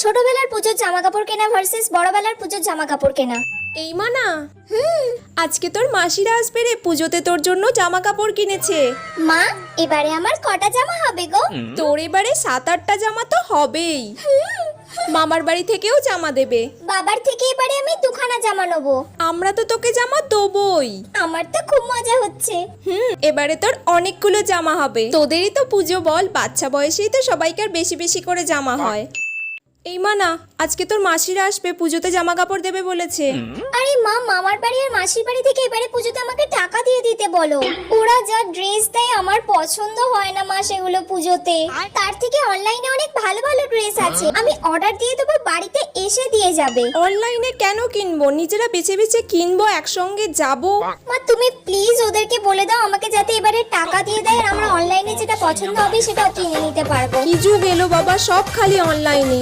ছোটবেলার পুজোর জামা কাপড় কেনা ভার্সেস বড়বেলার পুজোর জামা কাপড় কেনা। এই মানা, আজকে তোর মাসিরা আসবে রে, পুজোতে তোর জন্য জামা কাপড় কিনেছে। মা, এবারে আমার কটা জামা হবে গো? তোর এবারে 7-8টা জামা তো হবেই। মামার বাড়ি থেকেও জামা দেবে। বাবার থেকে এবারে আমি দুখানা জামা নেবো। আমরা তো তোকে জামা দেবই। আমার তো খুব মজা হচ্ছে। এবারে তোর অনেকগুলো জামা হবে। তোদেরই তো পুজো বল, বাচ্চা বয়সেই তো সবাইকার বেশি বেশি করে জামা হয়। এই মানা, আজকে তোর মাসিরা আসবে, পুজোতে জামা কাপড় দেবে বলেছে। আরে মা, মামার বাড়ি আর মাসির বাড়ি থেকে এবারে পুজোতে আমাকে টাকা দিয়ে দিতে বলো। ওরা যা ড্রেস দেয় আমার পছন্দ হয় না মা সেগুলো পুজোতে। তার থেকে অনলাইনে অনেক ভালো ভালো ড্রেস আছে, আমি অর্ডার দিয়ে দেবো, বাড়িতে এসে দিয়ে যাবে। অনলাইনে কেন কিনবো, নিজেরা বেছে বেছে কিনবো, একসঙ্গে যাবো। মা তুমি প্লিজ ওদেরকে বলে দাও আমাকে যাতে এবারে টাকা দিয়ে দেয়, আর আমরা অনলাইনে যেটা পছন্দ হবে সেটাও কিনে নিতে পারবো। কি যুগ এলো বাবা, সব খালি অনলাইনে।